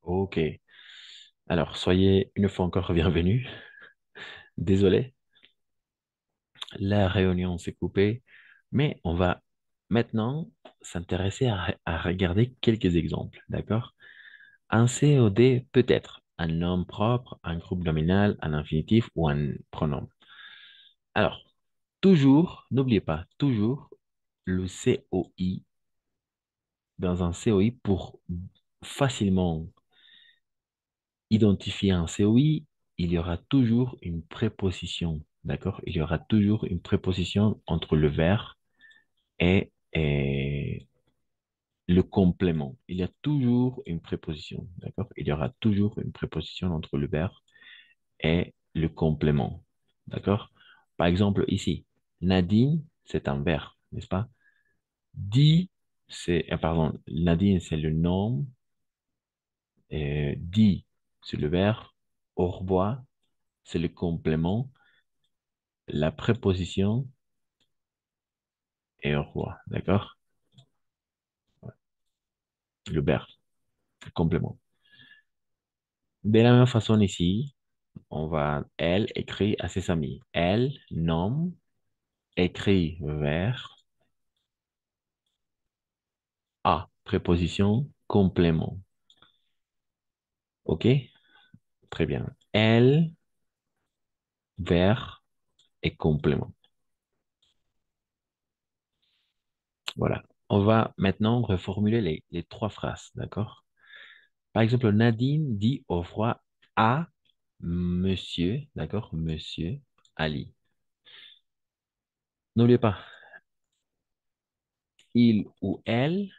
Ok. Alors, soyez une fois encore bienvenus. Désolé, la réunion s'est coupée, mais on va maintenant s'intéresser à regarder quelques exemples, d'accord? Un COD peut être un nom propre, un groupe nominal, un infinitif ou un pronom. Alors, toujours, n'oubliez pas, toujours le COI dans un COI pour facilement identifier un COI, il y aura toujours une préposition, d'accord? Il y aura toujours une préposition entre le verbe et le complément. Il y a toujours une préposition, d'accord? Il y aura toujours une préposition entre le verbe et le complément, d'accord? Par exemple, ici, Nadine, c'est un verbe, n'est-ce pas? Dit, pardon, Nadine, c'est le nom, dit, c'est le verbe, au revoir, c'est le complément, la préposition est au revoir, d'accord? Le verbe, le complément. De la même façon ici, elle écrit à ses amis. Elle nomme, écrit vers, à, préposition, complément. OK? Très bien. Elle, vers et complément. Voilà. On va maintenant reformuler les trois phrases, d'accord? Par exemple, Nadine dit au revoir à monsieur, d'accord? Monsieur Ali. N'oubliez pas, il ou elle,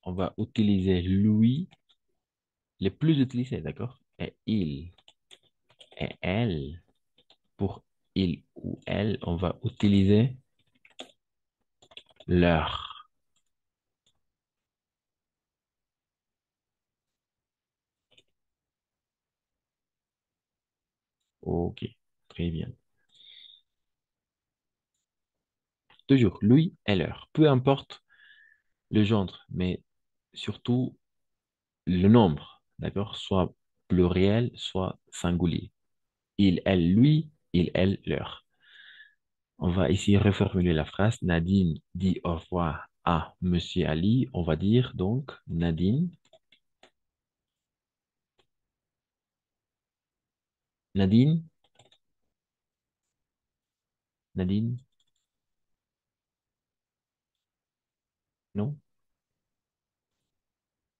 on va utiliser lui, les plus utilisés, d'accord? Et il et elle. Pour il ou elle, on va utiliser leur. Ok, très bien. Toujours lui et leur. Peu importe le genre, mais surtout le nombre, d'accord? Soit pluriel, soit singulier. Il, elle, lui, il, elle, leur. On va ici reformuler la phrase. Nadine dit au revoir à Monsieur Ali. On va dire donc Nadine, Nadine, non?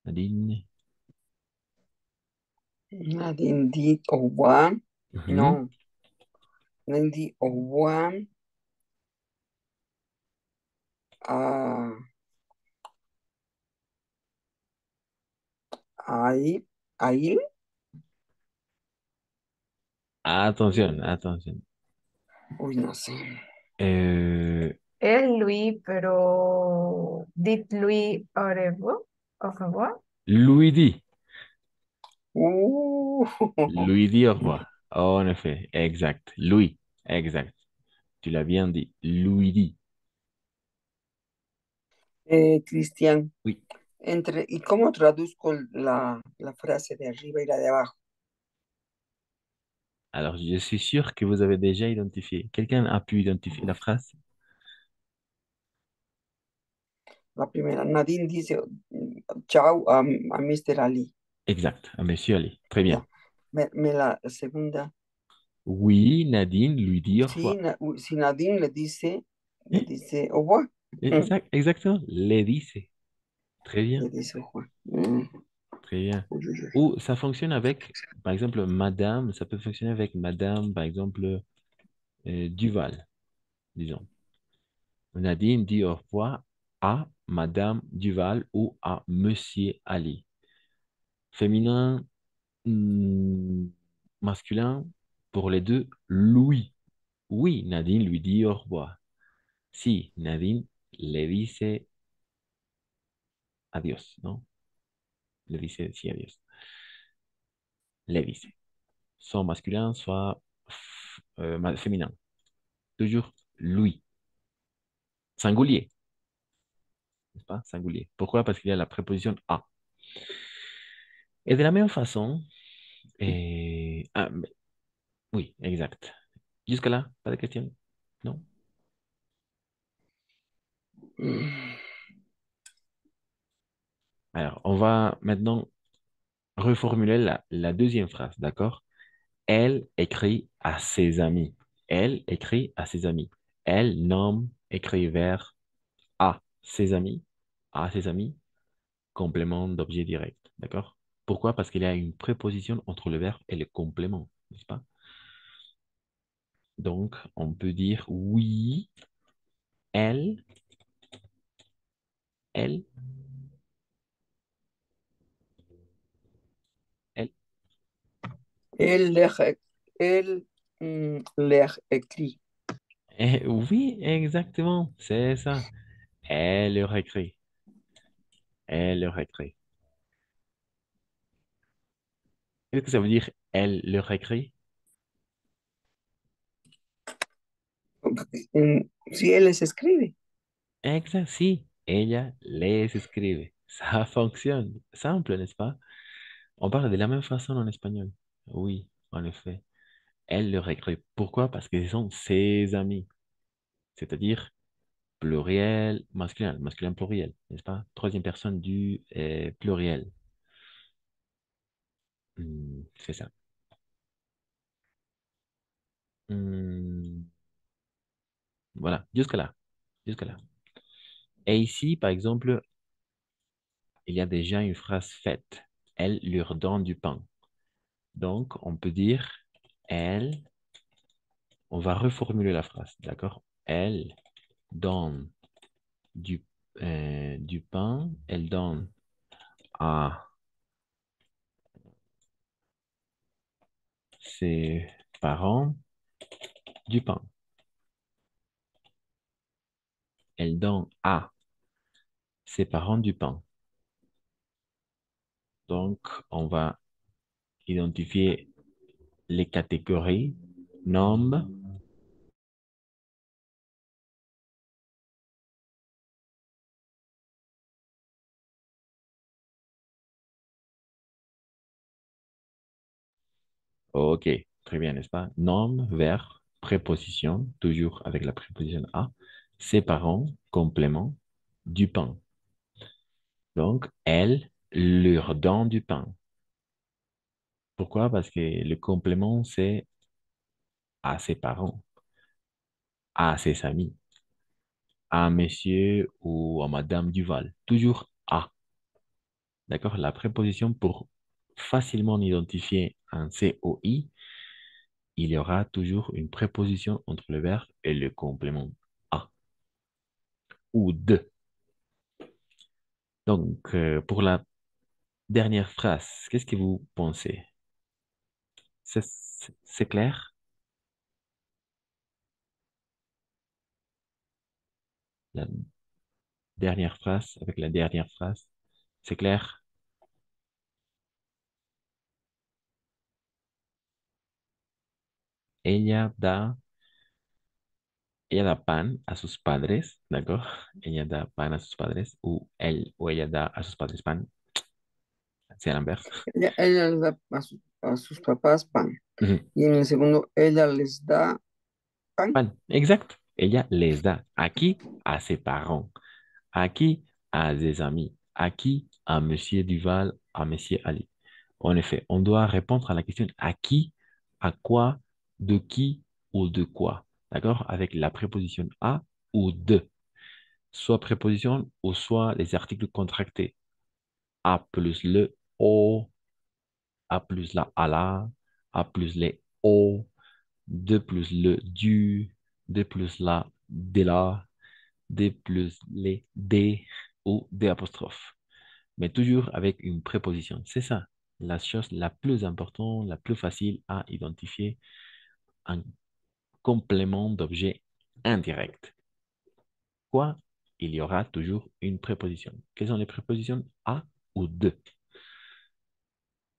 Nadine. Nadine dit au revoir. Mhm. Non, Nadine dit au revoir à, à il. Attention, attention. Uy, no sé. Euh, Es Luis, pero dites-lui au revoir. Au revoir. Louis dit. Uh, Louis dit au revoir. En effet, exact. Louis, exact. Tu l'as bien dit. Louis dit. Cristian, Oui. ¿y cómo traduzco la frase de arriba y la de abajo? Alors, je suis sûr que vous avez déjà identifié. Quelqu'un a pu identifier la phrase? La primera, Nadine dice chao a Mr. Ali. Exact. À Monsieur Ali. Très bien. Ya. La segunda, Oui, Nadine lui dit au sí, revoir. si Nadine le Eh, dice au revoir. Exact, exactement. Le dice. Très bien. Le dice au revoir. Très bien. Uy, uy, uy. Ou ça fonctionne avec, par exemple, Madame. Ça peut fonctionner avec Madame, par exemple, Duval, disons. Nadine dit au revoir à Madame Duval ou à Monsieur Ali. Féminin, hmm, masculin, pour les deux, Louis. Oui, Nadine lui dit au revoir. Si, Nadine le dice adiós, ¿no? Le dice sí, adiós. Le dice. Soit masculin, soit féminin. Toujours lui. Singulier, n'est-ce pas? Singulier. Pourquoi? Parce qu'il y a la préposition à. Et de la même façon, oui, exact. Jusque-là, pas de question? Non? Mm, Alors, on va maintenant reformuler la deuxième phrase, d'accord? Elle écrit à ses amis. Elle écrit à ses amis. Elle nomme, écrit vers à ses amis. À ses amis, complément d'objet direct, d'accord? Pourquoi? Parce qu'il y a une préposition entre le verbe et le complément, n'est-ce pas? Donc, on peut dire oui, elle, elle, elle. Elle elle, leur écrit. Oui, exactement, c'est ça. Elle leur écrit. Elle leur écrit. Qu'est-ce que ça veut dire elle leur écrit? Si él les escribe. Exact, si. Ella les escribe. Ça fonctionne. Simple, n'est-ce pas? On parle de la même façon en espagnol. Oui, en effet. Elle leur écrit. Pourquoi? Parce qu'ils sont ses amis. C'est-à-dire pluriel, masculin, masculin pluriel, n'est-ce pas? Troisième personne du pluriel. C'est ça. Hmm, voilà, jusque-là. Jusque-là. Et ici, par exemple, il y a déjà une phrase faite. Elle leur donne du pain. Donc, on peut dire, elle, on va reformuler la phrase, d'accord? Elle donne du, du pain, elle donne à ses parents du pain. Elle donne à ses parents du pain. Donc, on va identifier les catégories, nombre. Ok, très bien, n'est-ce pas? Nom, verbe, préposition, toujours avec la préposition à, ses parents, complément, du pain. Donc, elle leur donne du pain. Pourquoi? Parce que le complément, c'est à ses parents, à ses amis, à monsieur ou à madame Duval. Toujours à. D'accord? La préposition pour facilement identifier un COI, il y aura toujours une préposition entre le verbe et le complément à ou de. Donc, pour la dernière phrase, qu'est-ce que vous pensez? C'est clair? La dernière phrase avec la dernière phrase, c'est clair? Ella da, ella da pan a sus padres, ¿d'accord? Ella da pan a sus padres o él o ella da a sus padres pan, c'est à l'inverse. Ella les da a sus papás pan. Ujú. Y en el segundo, ella les da pan. Pan, exact. Ella les da aquí a ses parents, aquí à des amis, aquí à Monsieur Duval, à Monsieur Ali. En effet, on doit répondre à la question à qui, à quoi, de qui ou de quoi. D'accord? Avec la préposition à ou de. Soit préposition ou soit les articles contractés. À plus le au, à plus la à la, à plus les au, de plus le du, de plus la de la, de plus les des ou des apostrophes. Mais toujours avec une préposition. C'est ça, la chose la plus importante, la plus facile à identifier, un complément d'objet indirect. Quoi? Il y aura toujours une préposition. Quelles sont les prépositions à ou de?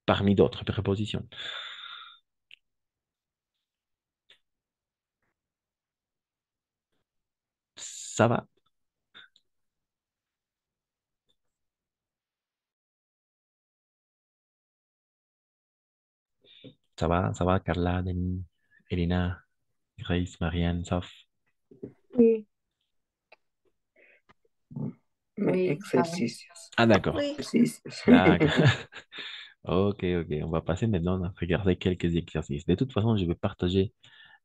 Parmi d'autres prépositions. Ça va? Ça va, Carla, Denis, Elena, Grace, Marianne, Soph. Oui, Mais oui, está bien. exercicios. Ah, d'accord. Oui, Ejercicios. D'accord. Ok, ok. On va passer maintenant à regarder quelques exercices. De toute façon, je vais partager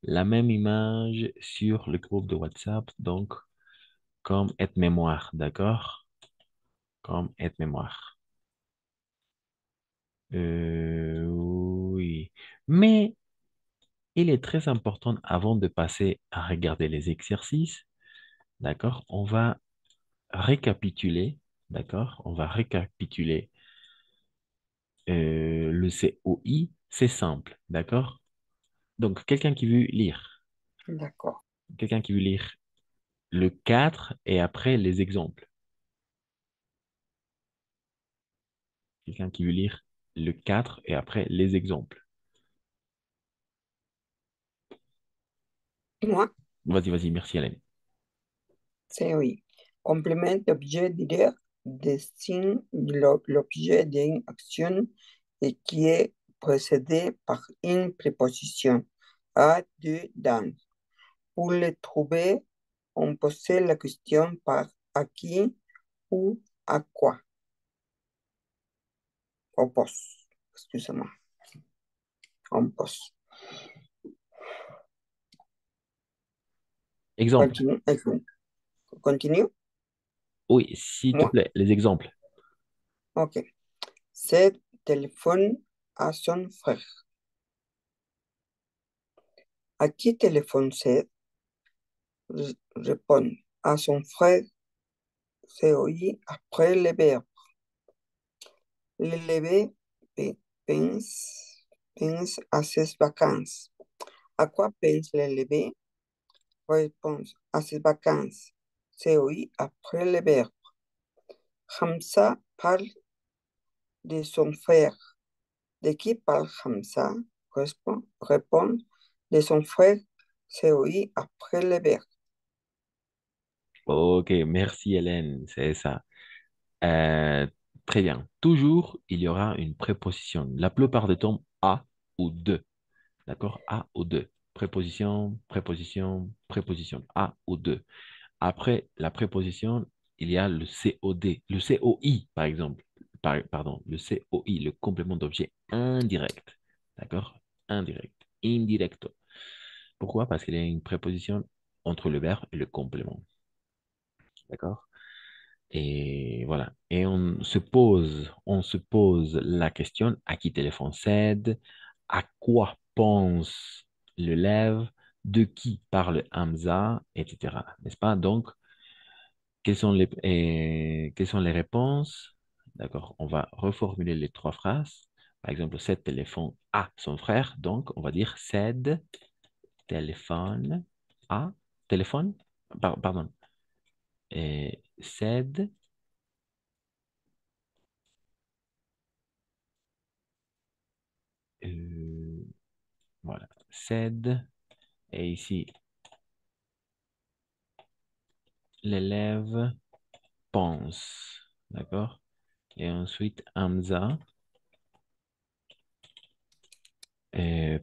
la même image sur le groupe de WhatsApp, donc comme aide-mémoire, d'accord? Comme aide-mémoire. Oui. Mais il est très important, avant de passer à regarder les exercices, d'accord? On va récapituler, d'accord? On va récapituler le COI, c'est simple, d'accord? Donc, D'accord. quelqu'un qui veut lire le 4 et après les exemples. Quelqu'un qui veut lire le 4 et après les exemples. Moi, Vas-y, vas-y, merci Hélène. c'est oui. Complément d'objet direct désigne l'objet d'une action et qui est précédé par une préposition à, de, dans. Pour le trouver, on pose la question par à qui ou à quoi. On pose, excusez-moi, on pose. Exemple. Continue, continue, Oui, s'il te moi, plaît, les exemples. ok. C'est téléphone à son frère. À qui téléphone c'est? Répond à son frère, c'est oui après le verbe. L'élevé pense, pense à ses vacances. À quoi pense l'élevé? Réponse à ses vacances. C'est oui après le verbe. Hamza parle de son frère. De qui parle Hamza? Répond de son frère. C'est oui après le verbe. Ok, merci Hélène, c'est ça. Euh, Très bien. Toujours, il y aura une préposition. La plupart du temps, à ou de. D'accord? À ou de. Préposition, préposition, préposition. À ou de. Après la préposition, il y a le COD, le COI, par exemple. Pardon, le COI, le complément d'objet indirect. D'accord? Indirect. Indirecto. Pourquoi? Parce qu'il y a une préposition entre le verbe et le complément. D'accord? Et voilà. Et on se pose la question à qui téléphone cède, à quoi pense l'élève, de qui parle Hamza, etc. N'est-ce pas? Donc, quelles sont les réponses? D'accord. On va reformuler les trois phrases. Par exemple, cède téléphone à son frère. Donc, on va dire cède téléphone à téléphone. Pardon. Et cède. euh, Voilà. Cède. Et ici, l'élève pense. D'accord? Et ensuite, Hamza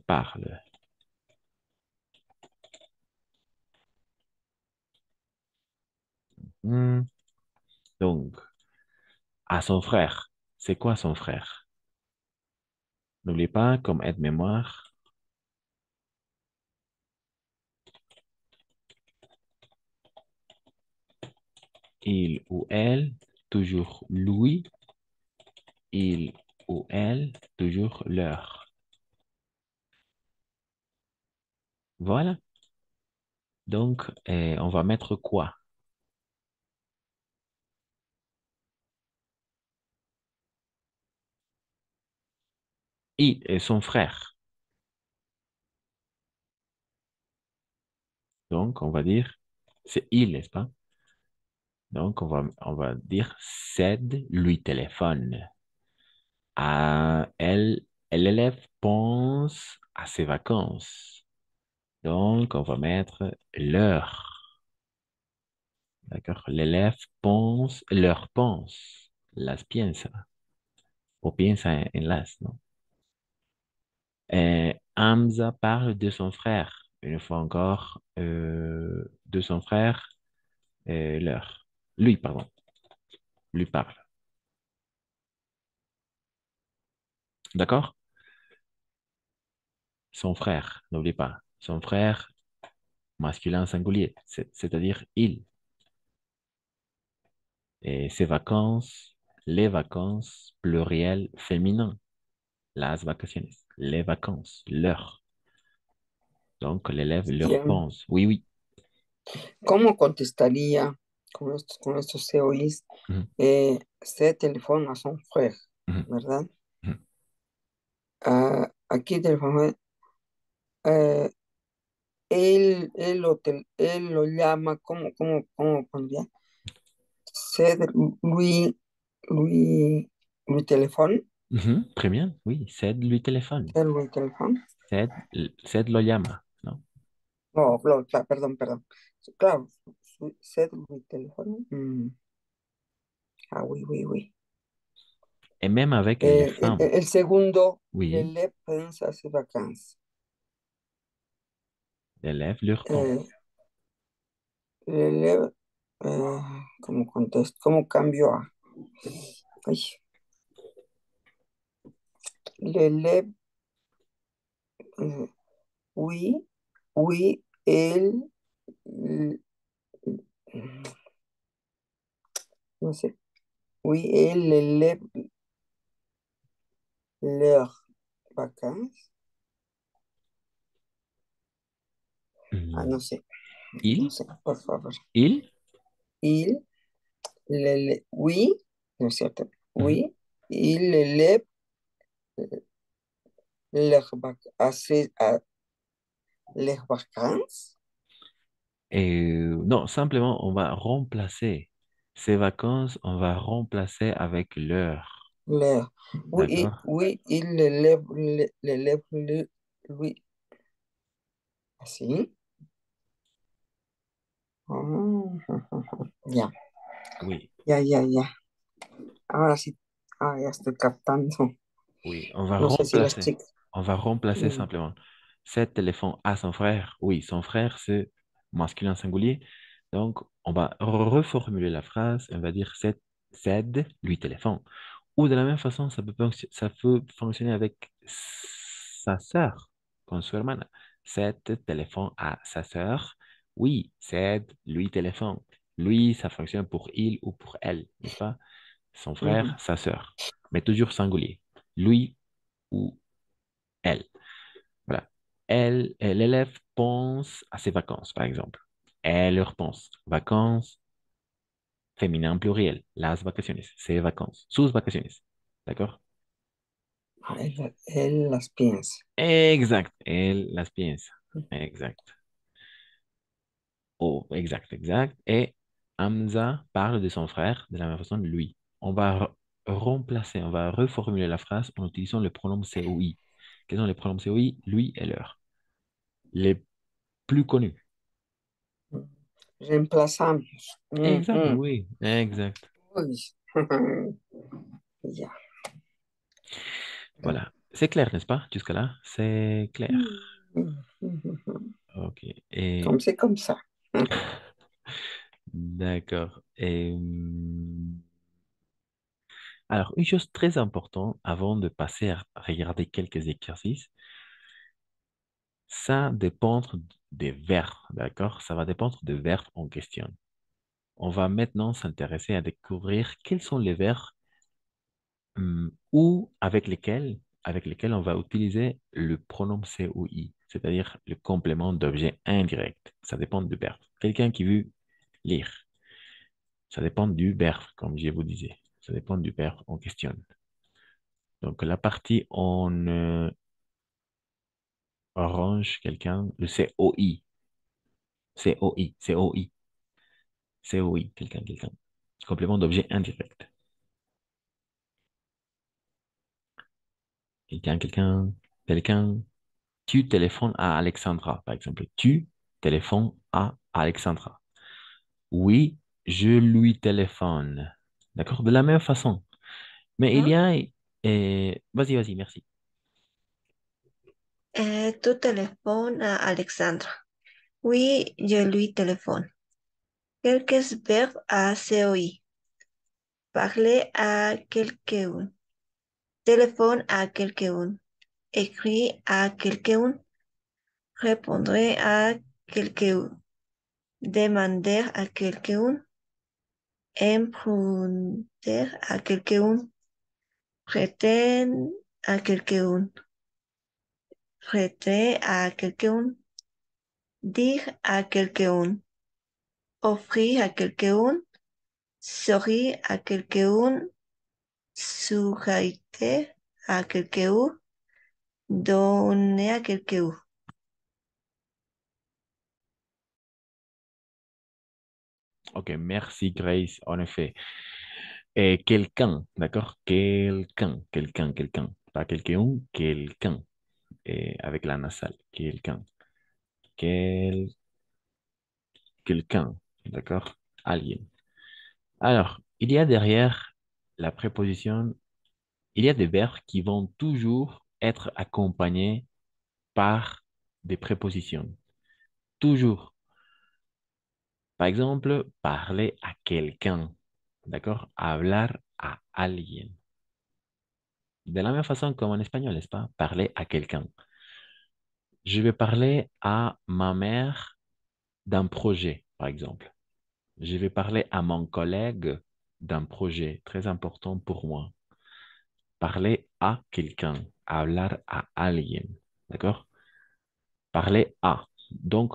parle. Hmm. Donc, à son frère. C'est quoi son frère? N'oublie pas, comme aide-mémoire, il ou elle, toujours lui, il ou elle, toujours leur. Voilà. Donc, on va mettre quoi? Il et son frère. Donc, on va dire, c'est il, n'est-ce pas? Donc, on va dire cède, lui téléphone. L'élève pense à ses vacances. Donc, on va mettre l'heure. D'accord? L'élève pense, leur pense. Las piensa. O piensa en las, ¿no? Hamza parle de son frère. Une fois encore, de son frère, leur. Lui, pardon, lui parle. D'accord? Son frère, n'oublie pas. Son frère, masculin singulier, c'est-à-dire il. Et ses vacances, les vacances, pluriel féminin. Las vacaciones, les vacances, leur. Donc, l'élève leur Bien. pense. Oui, oui. ¿Cómo contestaría con estos COIs? Mhm, Ce téléphone à son frère, mhm, ¿verdad? mhm, Aquí teléfono, eh, él lo llama, ¿cómo pondría? C'est lui, lui téléphone, mhm. Très bien, oui. Cède lui téléphone. c'est lui téléphone. Cède, cède lo llama, ¿no? No, no, perdón. Claro, c'est lui téléphone. Oui. Et même avec les femmes. El segundo, Oui, l'élève pense à ses vacances. l'élève leur Eh, pense. l'élève, eh, ¿cómo contesto? ¿Cómo cambio a? Ay, l'élève, eh, oui, oui, l- no sé, oui, l'élève, leurs vacances. No Hmm. sé, no Il, sé, por favor. il, Il, oui, no es cierto, mhm. oui, il élève les vacances. Non, simplement, on va remplacer ces vacances, on va remplacer avec l'heure. Leur, oui, D'accord? oui, il l'élève, lui, así. Ya, Oui, ya. Ahora sí, ya estoy captando. oui, on va No sé si las remplacer. chicas. On va remplacer mm, simplement cet éléphant à son frère. Oui, son frère, c'est masculin singulier. Donc, on va reformuler la phrase. On va dire cède lui téléphone. Ou de la même façon, ça peut fonctionner avec sa sœur, con su hermana. Cède téléphone à sa sœur. Oui, cède lui téléphone. Lui, ça fonctionne pour il ou pour elle, n'est-ce pas? Son frère, ujú. sa sœur. Mais toujours singulier. Lui ou elle. Voilà. L'élève pense à ses vacances, par exemple. Elle leur pense. Vacances, féminin pluriel. Las vacaciones, ses vacances. Sus vacaciones. D'accord? Él las piensa. Exact. Elle las piensa. Exact. Oh, exact. Et Hamza parle de son frère de la même façon, lui. On va remplacer, on va reformuler la phrase en utilisant le pronom COI. Quels sont les pronoms COI? Lui et leur. Les plus connus. Reemplazamos. Exact, oui, exact. Uy. Ya. Voilà. C'est clair, n'est-ce pas? Jusqu'à là, c'est clair. Ok. Et Comme ça. d'accord. Et alors, une chose très importante avant de passer à regarder quelques exercices, ça dépend des verbes, d'accord? Ça va dépendre des verbes en question. On va maintenant s'intéresser à découvrir quels sont les verbes ou avec lesquels on va utiliser le pronom COI, c'est-à-dire le complément d'objet indirect. Ça dépend du verbe. Quelqu'un qui veut lire, ça dépend du verbe, comme je vous disais. Ça dépend du verbe en question. Donc, la partie on orange, quelqu'un, le COI, COI, quelqu'un. Complément d'objet indirect. Quelqu'un. Tu téléphones à Alexandra, par exemple. Tu téléphones à Alexandra. Oui, je lui téléphone. D'accord? De la même façon. Mais il y Ujú. a... vas-y, merci. Tu téléphones à Alexandre. Oui, je lui téléphone. Quelques verbes à COI. Parler à quelqu'un. Téléphone à quelqu'un. Écrit à quelqu'un. Répondre à quelqu'un. Demander à quelqu'un. Emprunter à quelqu'un. Prêter à quelqu'un. Prêter à quelqu'un. Dire à quelqu'un. Offrir à quelqu'un. Sourire à quelqu'un. Sourire à quelqu'un. Donner à quelqu'un. Ok, merci Grace, en effet. Et quelqu'un, d'accord? Quelqu'un. Pas quelqu'un, quelqu'un. Et avec la nasale, quelqu'un. Quel, quelqu'un, d'accord? Alguien. Alors, il y a derrière la préposition, il y a des verbes qui vont toujours être accompagnés par des prépositions. Toujours. Par exemple, parler à quelqu'un, d'accord? Hablar a alguien. De la même façon comme en espagnol, n'est-ce pas? Parler à quelqu'un. Je vais parler à ma mère d'un projet, par exemple. Je vais parler à mon collègue d'un projet très important pour moi. Parler à quelqu'un, hablar a alguien, d'accord? Parler à. Donc,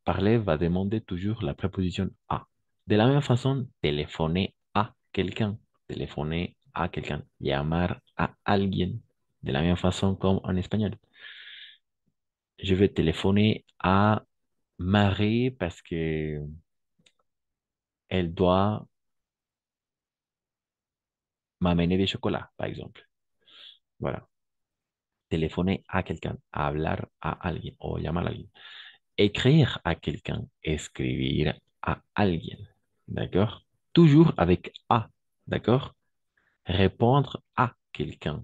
parler va demander toujours la préposition à. De la même façon, téléphoner à quelqu'un, téléphoner à quelqu'un, llamar a alguien. De la même façon comme en espagnol. Je vais téléphoner à Marie parce que elle doit m'amener des chocolats, par exemple. Voilà. Téléphoner à quelqu'un, hablar a alguien o llamar a alguien. Écrire à quelqu'un, escribir a alguien. D'accord? Toujours avec a. D'accord? Répondre à quelqu'un,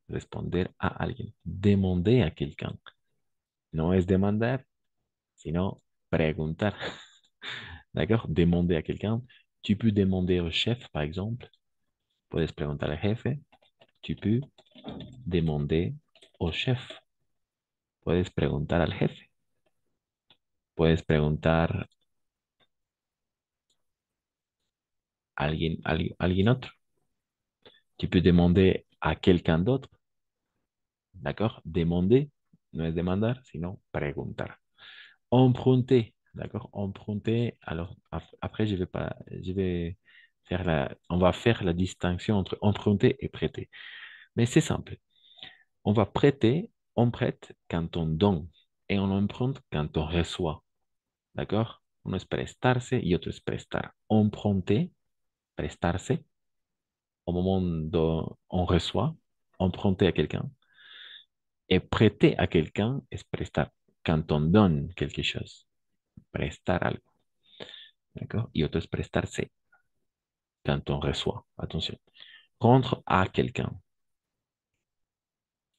responder à alguien. Demander à quelqu'un. No es demandar, sino preguntar. D'accord? Demander à quelqu'un. Tu peux demander au chef, par exemple. Puedes preguntar al jefe. Tu peux demander au chef. Puedes preguntar al jefe. Puedes preguntar a alguien otro. Tu peux demander à quelqu'un d'autre. D'accord? Demander, no es demandar, sino preguntar. Emprunter, d'accord? Emprunter, alors après, je vais faire on va faire la distinction entre emprunter et prêter. Mais c'est simple. On va prêter, on prête quand on donne et on emprunte quand on reçoit. D'accord? Uno es prestarse y otro es prestar. Emprunter, prestarse, au moment où on reçoit, emprunter à quelqu'un. Et prêter à quelqu'un es prestar, quand on donne quelque chose. Prestar algo. D'accord? Y otro es prestarse, quand on reçoit. Attention. Rendre à quelqu'un.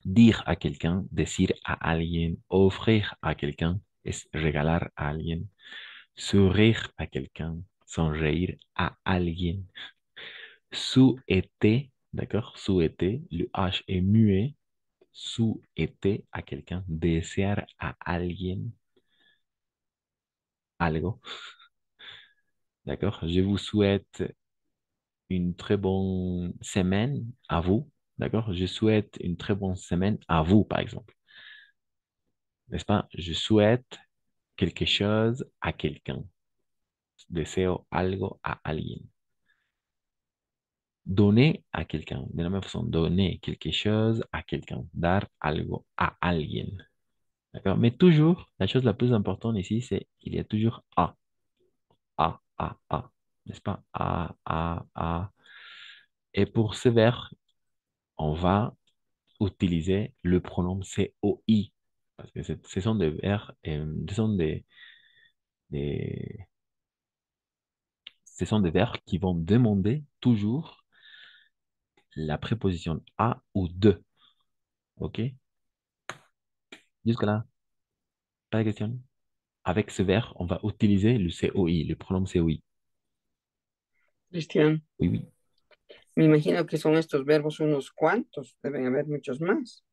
Dire à quelqu'un, decir a alguien, offrir a quelqu'un, es regalar a alguien. Sourire à quelqu'un, sonreír a alguien. Souhaiter, d'accord? Souhaiter, le H est muet. Souhaiter à quelqu'un, desear a alguien algo, d'accord? Je vous souhaite une très bonne semaine à vous, d'accord? Je souhaite une très bonne semaine à vous, par exemple, n'est-ce pas? Je souhaite quelque chose à quelqu'un. Deseo algo a alguien. Donner à quelqu'un. De la même façon, donner quelque chose à quelqu'un. Dar algo a alguien. D'accord? Mais toujours, la chose la plus importante ici, c'est qu'il y a toujours a. A. N'est-ce pas? A. Et pour ce verbe, on va utiliser le pronom COI. Parce que ce sont des verbes, des- ce sont des verbes qui vont demander toujours la préposition à ou de. OK? Jusque-là, pas de question. Avec ce verbe, on va utiliser le COI, le pronom COI. Cristian, Oui, oui. me imagino que son estos verbos unos cuantos, deben haber muchos más.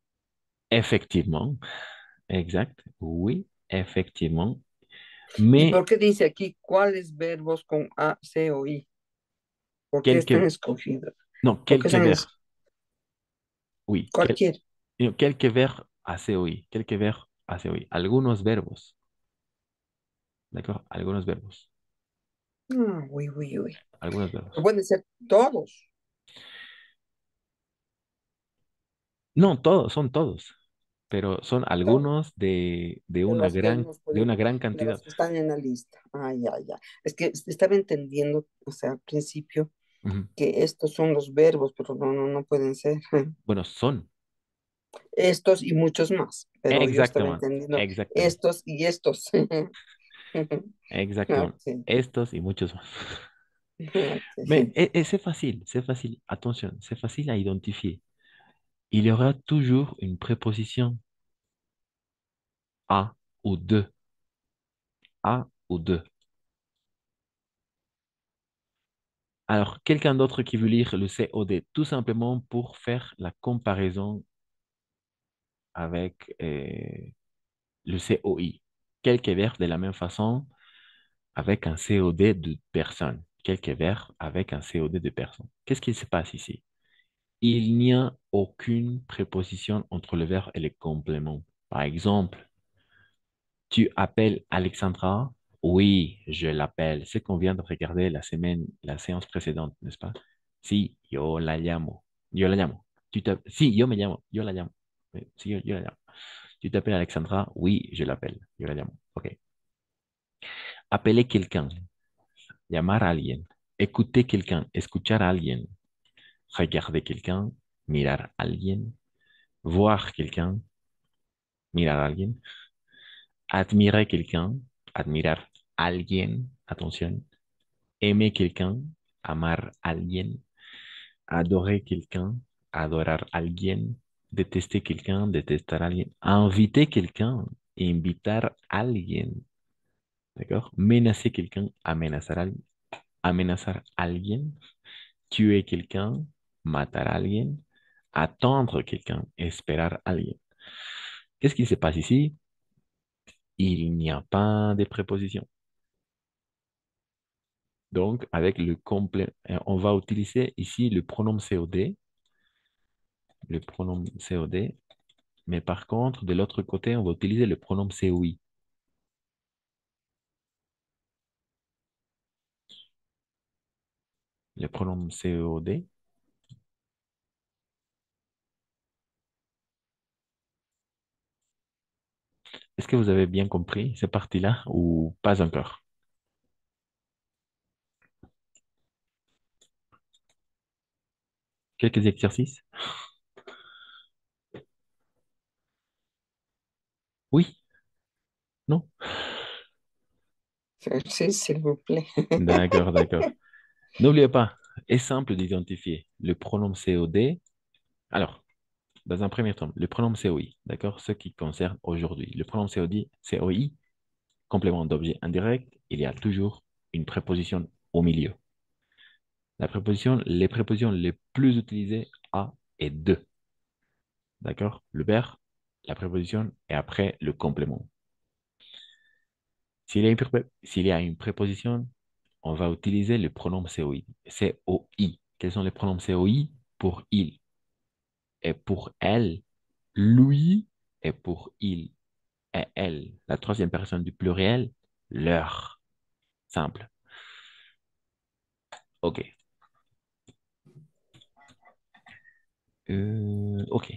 Effectivement. Exact. Oui, effectivement. ¿Y Mais por qué dice aquí cuáles verbos con A, C o I? ¿Por qué están quelques, escogidos? non, ¿Por qué quelques están vers. Oui, cualquier? quelques vers à COI. Quelques vers à COI. Algunos verbos. ¿D'accord? Algunos verbos. Ah, uy, uy, uy. Algunos Pero verbos. pueden ser todos. No, todos, son todos. Pero son Todos. algunos De los que nos de una pueden, gran de cantidad. los que están en la lista. Ah, ya, ya. Es que estaba entendiendo, o sea, al principio, Ujú. que estos son los verbos, pero no, no, no pueden ser. Bueno, son. Estos y muchos más. Pero yo estaba Exactamente. entendiendo Exactamente. estos y estos. Exactement. Ok, Estos y muchos más. Mais ok. c'est facile, c'est facile. Attention, c'est facile à identifier. Il y aura toujours une préposition à ou de. À ou de. Alors, quelqu'un d'autre qui veut lire le COD, tout simplement pour faire la comparaison avec le COI. Quelques verbes de la même façon avec un COD de personne. Quelques verbes avec un COD de personne. Qu'est-ce qui se passe ici? Il n'y a aucune préposition entre le verbe et le complément. Par exemple, tu appelles Alexandra? Oui, je l'appelle. C'est qu'on vient de regarder la séance précédente, n'est-ce pas? Si, yo la llamo. Yo la llamo. Si, yo me llamo. Yo la llamo. Si, yo la llamo. Tu t'appelles Alexandra? Oui, je l'appelle. Yo la llamo. OK. Appeler quelqu'un. Llamar a alguien. Écouter quelqu'un. Escuchar a alguien. Regarder quelqu'un. Mirar a alguien. Voir quelqu'un. Mirar a alguien. Admirer quelqu'un. Admirar a alguien. Attention. Aimer quelqu'un, amar a alguien, adorer quelqu'un, adorar a alguien, détester quelqu'un, détestar a alguien, inviter quelqu'un, invitar a alguien, d'accord? Menacer quelqu'un, amenazar a alguien, tuer quelqu'un, matar a alguien, attendre quelqu'un, esperar a alguien. Qu'est-ce qui se passe ici? Il n'y a pas de préposition. Donc, avec le complet, on va utiliser ici le pronom COD, le pronom COD. Mais par contre, de l'autre côté, on va utiliser le pronom COI. Le pronom COD. Est-ce que vous avez bien compris cette partie-là ou pas encore? Quelques exercices? Oui? Non? Sí, s'il vous plaît. D'accord, d'accord. N'oubliez pas, est simple d'identifier le pronom COD. Alors, dans un premier temps, le pronom COI, d'accord? Ce qui concerne aujourd'hui. Le pronom COD, COI, complément d'objet indirect, il y a toujours une préposition au milieu. Les prépositions les plus utilisées, à et de. D'accord? Le verbe, la préposition et après le complément. S'il y a une préposition, on va utiliser le pronom COI. COI. Quels sont les pronoms COI? Pour il et pour elle, lui et pour il et elle. La troisième personne du pluriel, leur. Simple. OK. OK.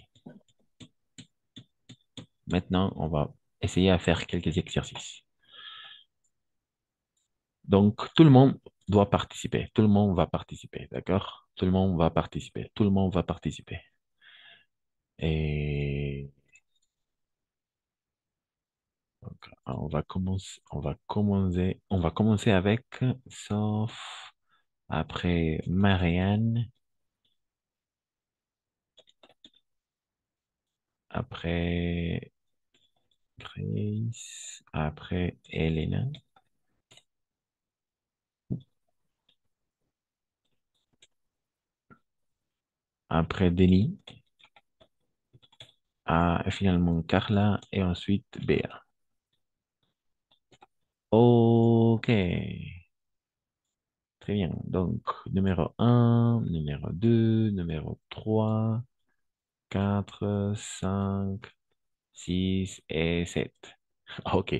Maintenant, on va essayer à faire quelques exercices. Donc, tout le monde doit participer. Tout le monde va participer, d'accord? Tout le monde va participer. Tout le monde va participer. Et donc, on va commencer avec, sauf après Marianne, après Grace. Après Elena. Après Denis. Finalement Carla. Et ensuite Béa. Ok. Très bien. Donc, numéro un, numéro 2, numéro 3, 4, 5, 6 et 7. Ok.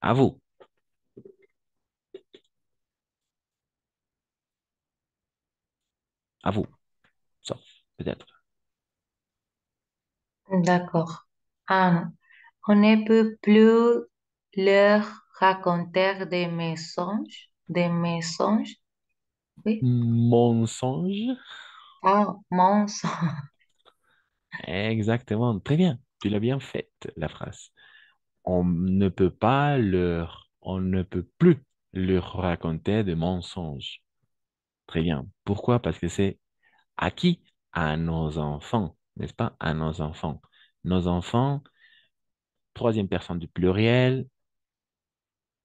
À vous. À vous. Sauf, peut-être. D'accord. Ah, on ne peut plus leur raconter des mensonges, oui, Mensonge. mensonges. Exactement. Très bien. Tu l'as bien faite, la phrase. On ne peut plus leur raconter de mensonges. Très bien. Pourquoi? Parce que c'est à qui? À nos enfants, n'est-ce pas? À nos enfants. Nos enfants, troisième personne du pluriel,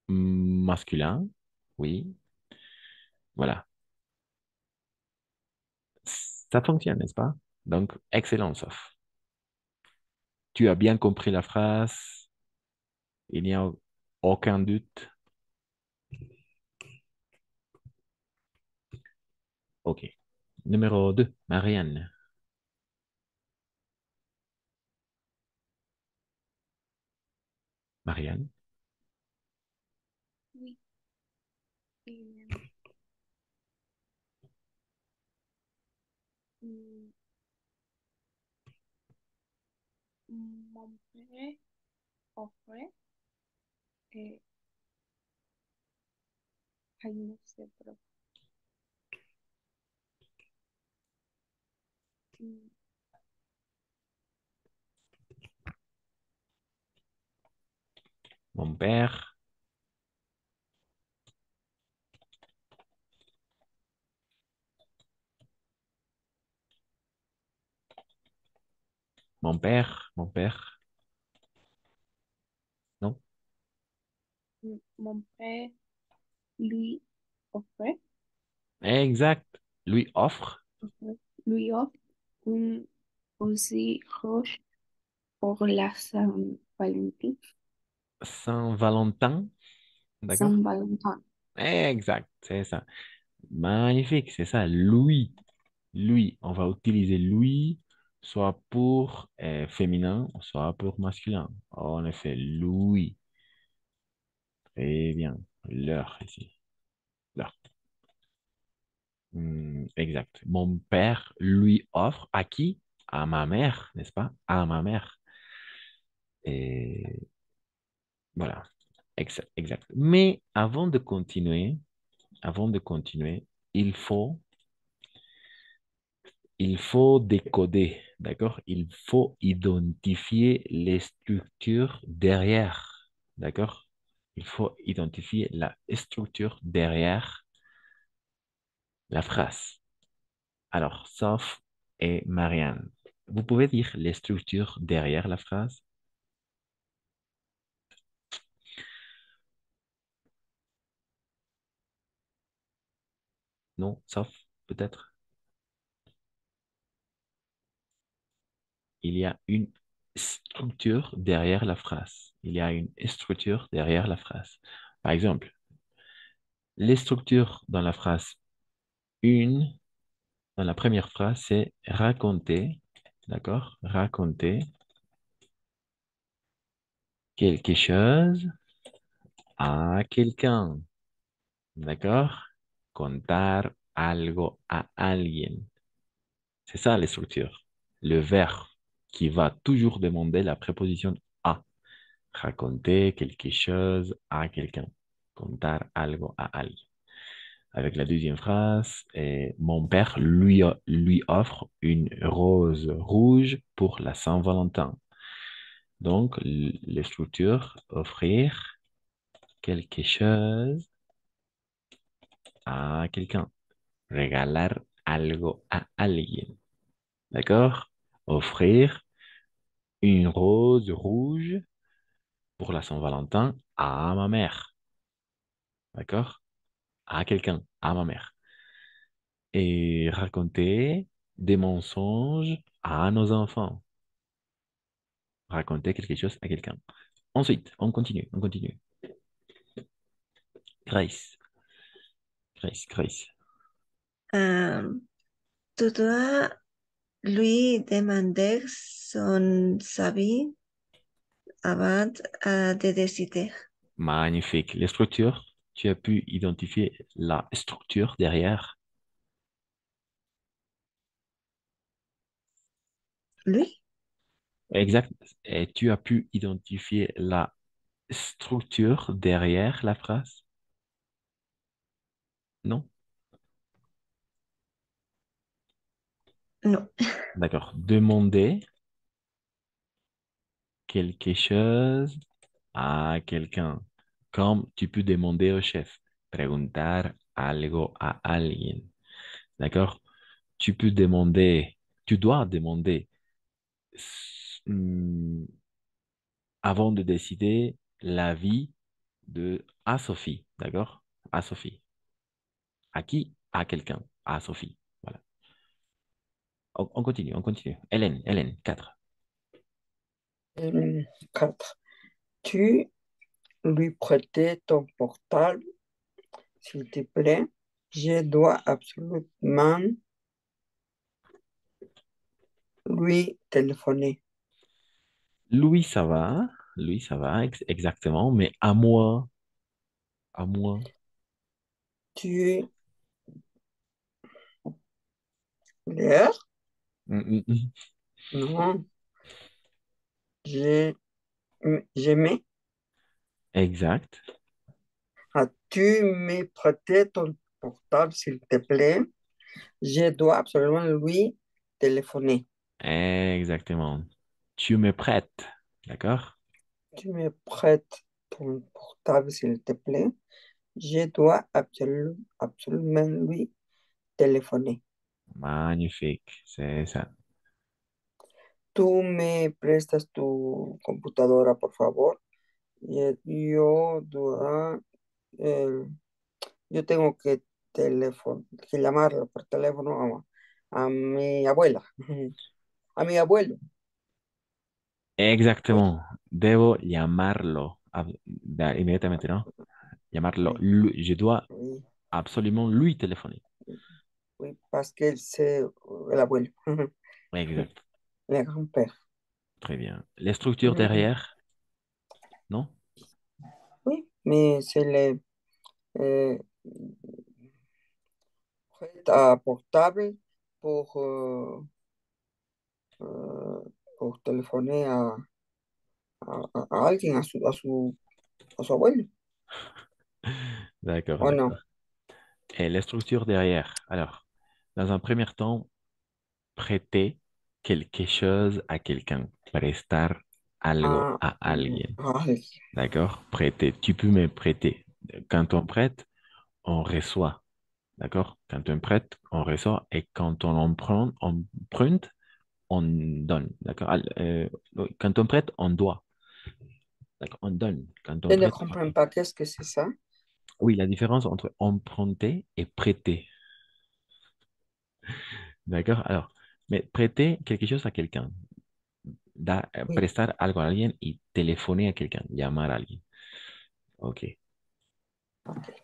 masculin. Oui, voilà. Ça fonctionne, n'est-ce pas? Donc, excellent, sauf. Tu as bien compris la phrase. Il n'y a aucun doute. OK. Numéro 2, Marianne. Marianne. Oui. Mm, mon père offrait et ay, no sé, pero mm, Mon père. Mon père. Mon père. Non? mon père lui offrait, Exact. Lui offre offrait- lui offre un aussi roche pour la Saint-Valentin. Saint-Valentin. D'accord? Saint-Valentin. Exact. C'est ça. Magnifique. C'est ça. Louis. Lui, on va utiliser lui soit pour féminin, soit pour masculin. En effet, Louis. Très bien. L'heure ici. L'heure. Exact. Mon père lui offre à qui? À ma mère, n'est-ce pas? À ma mère. Et voilà. Exact, exact. Mais avant de continuer, il faut il faut décoder, d'accord? Il faut identifier les structures derrière, d'accord? Il faut identifier la structure derrière la phrase. Alors, Soph et Marianne, vous pouvez dire les structures derrière la phrase? Non, Soph, peut-être? Il y a une structure derrière la phrase. Il y a une structure derrière la phrase. Par exemple, les structures dans la phrase une. Dans la première phrase, c'est raconter, d'accord? Raconter quelque chose à quelqu'un, d'accord? Contar algo a alguien. C'est ça les structures. Le verbe qui va toujours demander la préposition a. Raconter quelque chose à quelqu'un. Contar algo a alguien. Avec la deuxième phrase, mon père lui offre une rose rouge pour la Saint-Valentin. Donc, les structures, offrir quelque chose a quelqu'un. Regalar algo a alguien. D'accord? Offrir une rose rouge pour la Saint-Valentin à ma mère. D'accord? À quelqu'un, à ma mère. Et raconter des mensonges à nos enfants. Raconter quelque chose à quelqu'un. Ensuite, on continue, on continue. Grace, Grace, Grace. Euh, tu dois lui demander son avis avant de décider. Magnifique. Les structures, tu as pu identifier la structure derrière. Lui? Exact. Et tu as pu identifier la structure derrière la phrase? Non? Non. D'accord. Demander quelque chose a quelqu'un, comme tu peux demander au chef, preguntar algo a alguien, ¿d'accord? Tu peux demander, tu dois demander hmm, avant de décider l'avis de à Sophie, d'accord? À Sophie. À qui? À quelqu'un. À Sophie. Voilà. On continue, on continue. Hélène, Hélène, 4. 4. Tu lui prêter ton portable, s'il te plaît. Je dois absolument lui téléphoner. Louis, ça va. Louis, ça va, exactement. Mais à moi. Tu l'heure? Mm, mm. Non. Je, j'aimais. Exact. As-tu me prêté ton portable, s'il te plaît? Je dois absolument lui téléphoner. Exactement. Tu me prêtes. D'accord? Tu me prêtes ton portable, s'il te plaît? Je dois absolument lui téléphoner. Magnifique. C'est ça. Tú me prestas tu computadora, por favor. Yo, eh, yo tengo que llamarlo por teléfono a mi abuela, a mi abuelo. Oui, Exactement. Debo llamarlo inmediatamente, ¿no? Llamarlo. oui, Je dois oui, absolument lui téléphoner. oui, parce que c'est el abuelo, Exact. le grand-père. Très bien. Les structures Mhm. derrière, non? Oui, mais c'est le euh, prêt à portable pour, euh, euh, pour téléphoner a alguien, a su abuelo, D'accord, ¿o no? d'accord. Et les structures derrière. Alors, dans un premier temps, prêter quelque chose à quelqu'un. Prestar algo A, a alguien. a alguien. D'accord? Prêter. Tu peux me prêter. Quand on prête, on reçoit. D'accord? Quand on prête, on reçoit. Et quand on emprunte, on donne. D'accord? Quand on prête, on doit. D'accord? On donne. Quand on Je ne prête, comprends pas qu'est-ce que c'est ça. oui, la différence entre emprunter et prêter. D'accord? Alors, mais prêter quelque chose à quelqu'un. Oui, Prestar algo a alguien y telefoner a quelqu'un. Llamar a alguien. Ok. ok.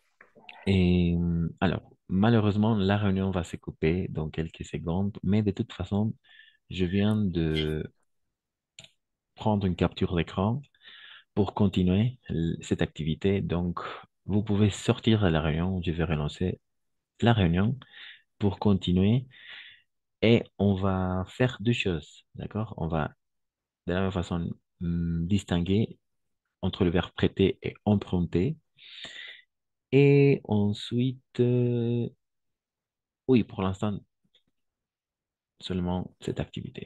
Et alors, malheureusement, la réunion va se couper dans quelques secondes, mais de toute façon, je viens de prendre une capture d'écran pour continuer cette activité. Donc, vous pouvez sortir de la réunion. Je vais relancer la réunion pour continuer et on va faire deux choses. D'accord? On va de la même façon distinguer entre le verbe prêter et emprunter. Et ensuite, oui, pour l'instant, seulement cette activité.